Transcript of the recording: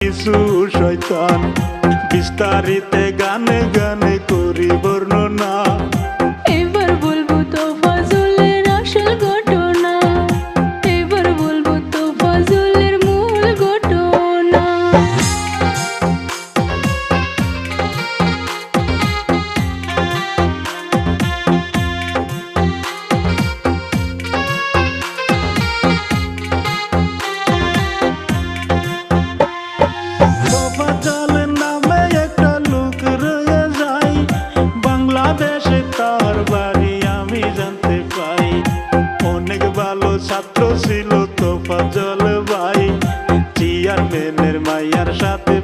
কিছু শয়তান বিস্তারিতে গানে গানে করি বর্ণনা। এবার বলবো তো ফজলের আসল ঘটনা, এবার বলবো তো ফজলের মূল ঘটনা। তার বাড়ি আমি জানতে পাই, অনেক ভালো ছাত্র ছিল তোফাজ্জল ভাই, চেয়ারম্যানের মাইয়ার সাথে